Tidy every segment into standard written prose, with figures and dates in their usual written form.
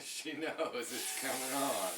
She knows it's coming on.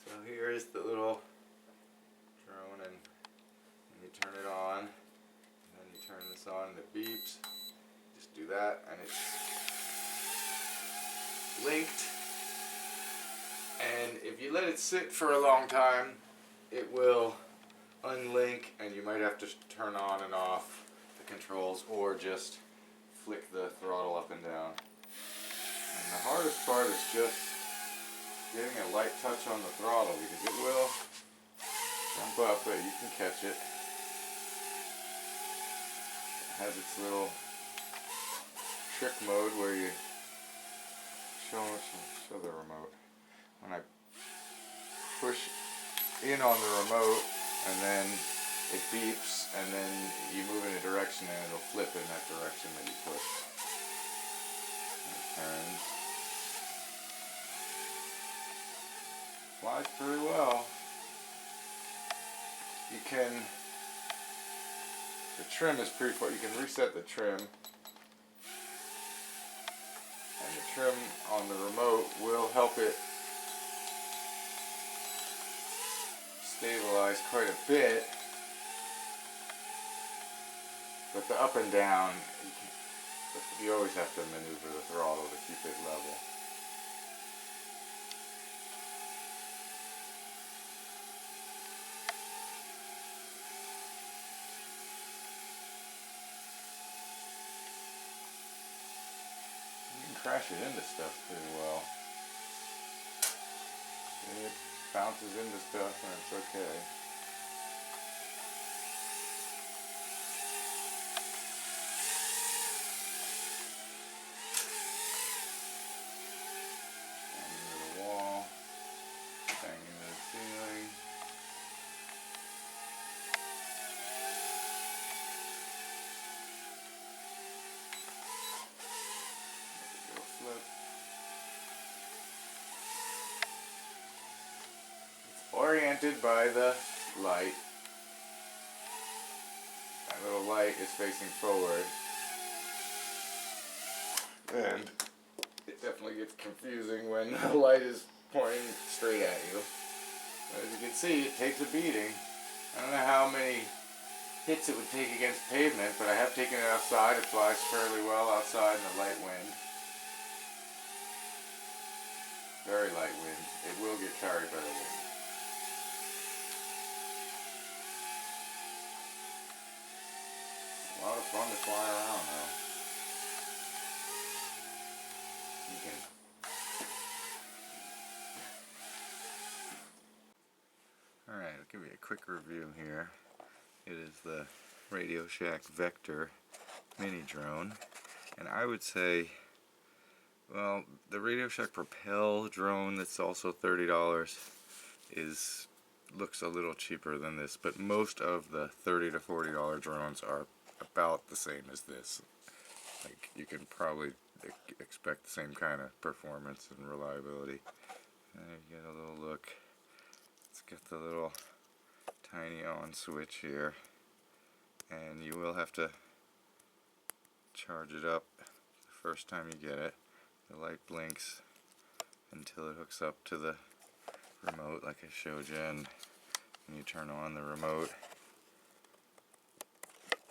So here is the little drone, and you turn it on, and then you turn this on and it beeps. Just do that and it's linked. And if you let it sit for a long time, it will unlink and you might have to turn on and off the controls or just flick the throttle up and down. And the hardest part is just getting a light touch on the throttle, because it will jump up, but you can catch it. It has its little trick mode where you show the remote. When I push in on the remote and then it beeps, and then you move in a direction and it'll flip in that direction that you push. And it turns. Flies pretty well. You can, the trim is pretty far, you can reset the trim, and the trim on the remote will help it stabilize quite a bit, but the up and down, you always have to maneuver the throttle to keep it level. Crash it into stuff pretty well. It bounces into stuff and it's okay. Bang into the wall, bang into the ceiling. Flip. It's oriented by the light. That little light is facing forward. And it definitely gets confusing when the light is pointing straight at you. But as you can see, it takes a beating. I don't know how many hits it would take against pavement, but I have taken it outside. It flies fairly well outside in the light wind. Very light wind. It will get carried by the wind. A lot of fun to fly around though. You give you a quick review here. It is the Radio Shack Vektor mini drone, and I would say, well, the Radio Shack Propel drone that's also $30 looks a little cheaper than this, but most of the $30 to $40 drones are about the same as this. Like, you can probably expect the same kind of performance and reliability. And you get a little look. It's got the little tiny on switch here, and you will have to charge it up the first time you get it. The light blinks until it hooks up to the remote like I showed you, and when you turn on the remote,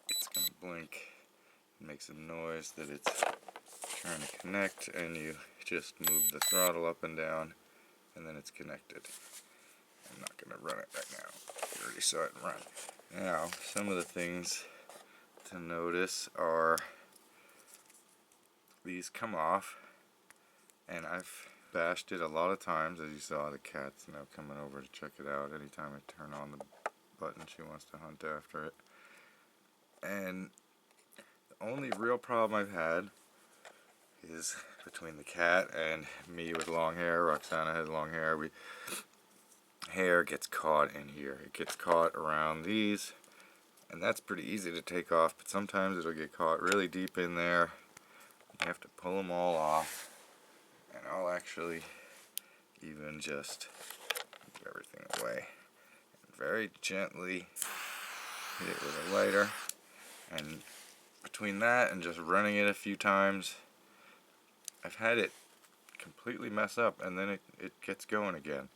it's going to blink. It makes a noise that it's trying to connect, and you just move the throttle up and down, and then it's connected. I'm not going to run it right now. You already saw it run. Now, some of the things to notice are these come off, and I've bashed it a lot of times. As you saw, the cat's now coming over to check it out. Anytime I turn on the button, she wants to hunt after it. And the only real problem I've had is between the cat and me with long hair. Roxana has long hair. Hair gets caught in here. It gets caught around these, and that's pretty easy to take off, but sometimes it'll get caught really deep in there. You have to pull them all off, and I'll actually even just move everything away and very gently hit it with a lighter. And between that and just running it a few times, I've had it completely mess up, and then it gets going again.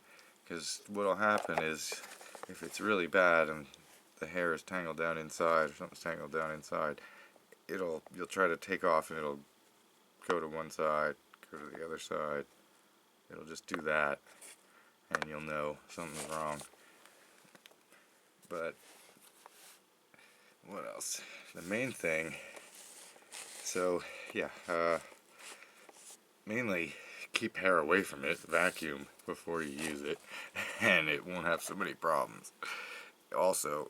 Because what'll happen is, if it's really bad and the hair is tangled down inside, or something's tangled down inside, you'll try to take off and it'll go to one side, go to the other side. It'll just do that, and you'll know something's wrong. But what else? The main thing, so yeah, mainly keep hair away from it, vacuum before you use it, and it won't have so many problems. Also,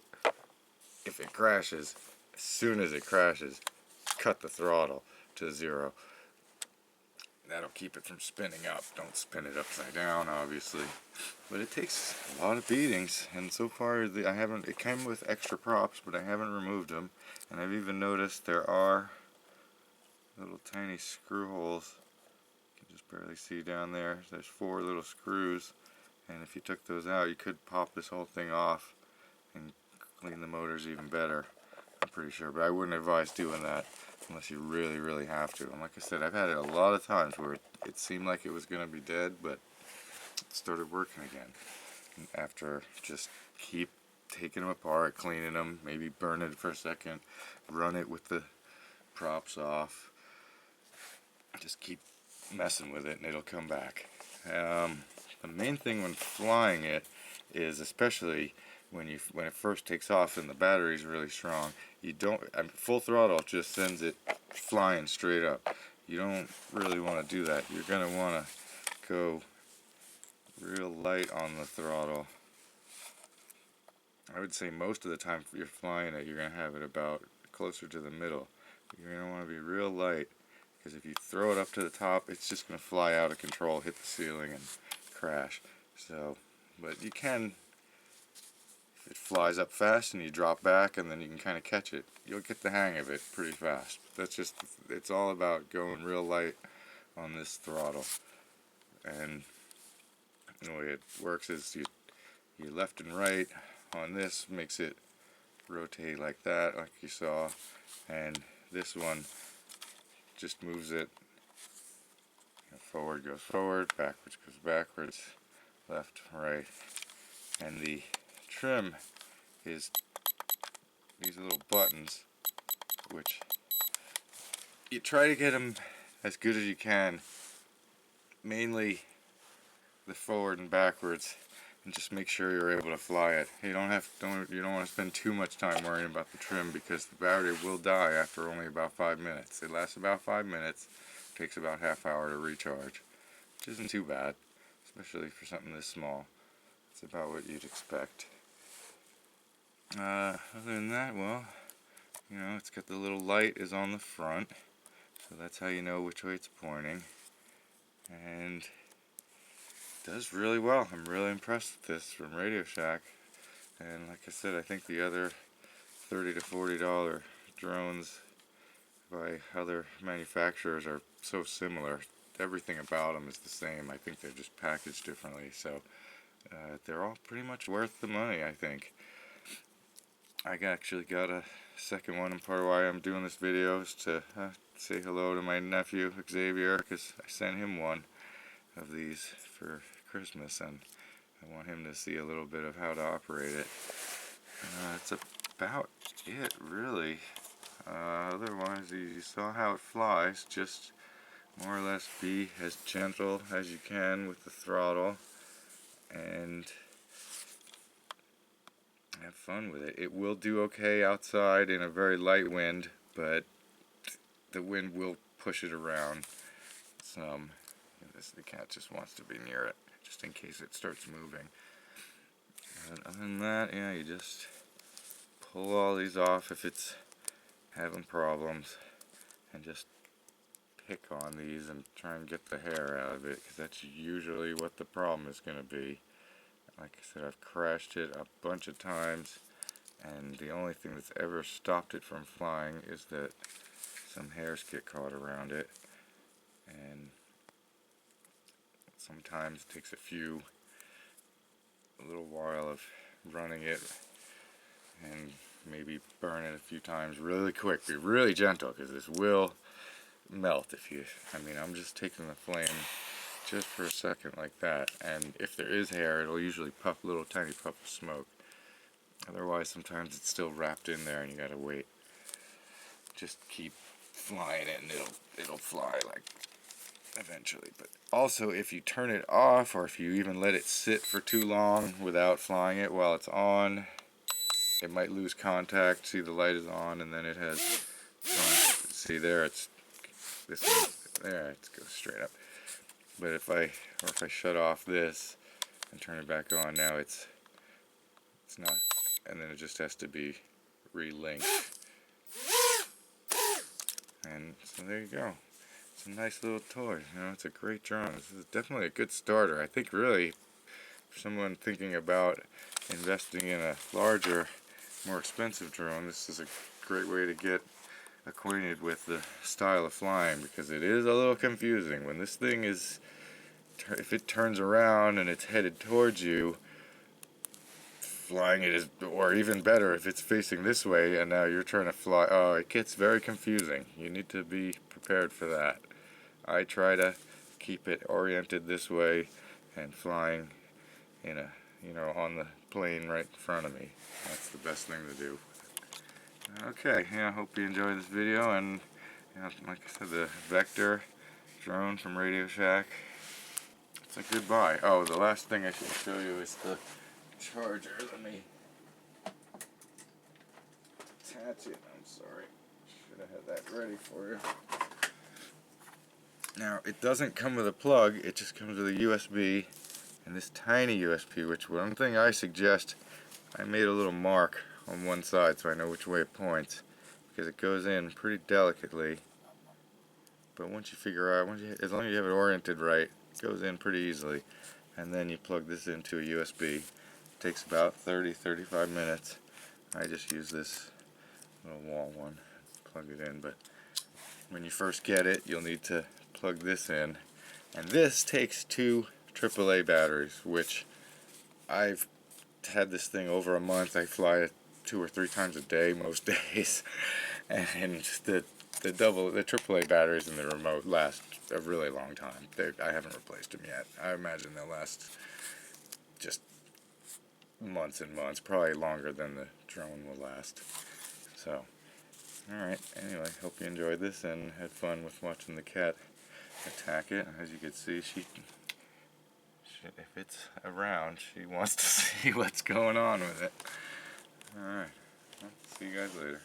if it crashes, as soon as it crashes, cut the throttle to 0. That'll keep it from spinning up. Don't spin it upside down, obviously. But it takes a lot of beatings, and so far it came with extra props, but I haven't removed them. And I've even noticed there are little tiny screw holes. You can just barely see down there. There's 4 little screws, and if you took those out, you could pop this whole thing off and clean the motors even better, I'm pretty sure. But I wouldn't advise doing that unless you really, really have to. And like I said, I've had it a lot of times where it seemed like it was going to be dead, but it started working again. And after just keep taking them apart, cleaning them, maybe burn it for a second, run it with the props off, just keep messing with it and it'll come back. The main thing when flying it is, especially when it first takes off and the battery's really strong, full throttle just sends it flying straight up. You don't really want to do that. You're going to want to go real light on the throttle. I would say most of the time you're flying it, you're going to have it about closer to the middle. You're going to want to be real light, because if you throw it up to the top, it's just going to fly out of control, hit the ceiling, and crash. So, but you can, if it flies up fast and you drop back and then you can kind of catch it, you'll get the hang of it pretty fast. It's all about going real light on this throttle. And the way it works is you left and right on this makes it rotate like that, like you saw, and this one just moves it. Forward goes forward, backwards goes backwards, left, right. And the trim is these little buttons, which you try to get them as good as you can, mainly the forward and backwards, and just make sure you're able to fly it. You don't want to spend too much time worrying about the trim, because the battery will die after only about 5 minutes. It lasts about 5 minutes, takes about half hour to recharge, which isn't too bad, especially for something this small. It's about what you'd expect. Other than that, well, you know, it's got the little light is on the front, so that's how you know which way it's pointing. And it does really well. I'm really impressed with this from Radio Shack. And like I said, I think the other $30 to $40 drones by other manufacturers are so similar. Everything about them is the same. I think they're just packaged differently. So they're all pretty much worth the money, I think. I actually got a second one, and part of why I'm doing this video is to say hello to my nephew Xavier, because I sent him one of these for Christmas, and I want him to see a little bit of how to operate it. That's about it, really. Otherwise, you saw how it flies. Just more or less be as gentle as you can with the throttle, and have fun with it. It will do okay outside in a very light wind, but the wind will push it around some. The cat just wants to be near it, just in case it starts moving. And other than that, yeah, you just pull all these off if it's having problems, and just pick on these and try and get the hair out of it, because that's usually what the problem is going to be. Like I said, I've crashed it a bunch of times, and the only thing that's ever stopped it from flying is that some hairs get caught around it, and sometimes it takes a little while of running it, and maybe burn it a few times really quick. Be really gentle, because this will melt if you, I mean, I'm just taking the flame just for a second like that, and if there is hair, it'll usually puff, little tiny puff of smoke. Otherwise, sometimes it's still wrapped in there and you gotta wait. Just keep flying it and it'll fly, like, eventually. But also, if you turn it off, or if you even let it sit for too long without flying it while it's on, it might lose contact. See, the light is on, and then it has, see there, it's, this one, there, it goes straight up. But if I shut off this and turn it back on, now it's not, and then it just has to be relinked. And so there you go. It's a nice little toy. You know, it's a great drone. This is definitely a good starter. I think really, for someone thinking about investing in a larger, more expensive drone, this is a great way to get acquainted with the style of flying, because it is a little confusing. When this thing is, if it turns around and it's headed towards you, flying it is, or even better if it's facing this way and now you're trying to fly, oh, it gets very confusing. You need to be prepared for that. I try to keep it oriented this way and flying in a, you know, on the plane right in front of me. That's the best thing to do. Okay, yeah, I hope you enjoyed this video, and you know, like I said, the Vektor drone from Radio Shack, it's a good buy. Oh, the last thing I should show you is the charger. Let me attach it. I'm sorry. Should have had that ready for you. Now, it doesn't come with a plug, it just comes with a USB, and this tiny USB, which one thing I suggest, I made a little mark on one side so I know which way it points, because it goes in pretty delicately. But once you figure out, as long as you have it oriented right, it goes in pretty easily. And then you plug this into a USB. It takes about 30-35 minutes. I just use this little wall one, plug it in. But when you first get it, you'll need to plug this in. And this takes 2 AAA batteries, which I've had this thing over a month. I fly it 2 or 3 times a day most days, and the AAA batteries in the remote last a really long time. I haven't replaced them yet. I imagine they'll last just months and months, probably longer than the drone will last. So, alright, anyway, hope you enjoyed this and had fun with watching the cat attack it. As you can see, she if it's around, she wants to see what's going on with it. Alright, well, see you guys later.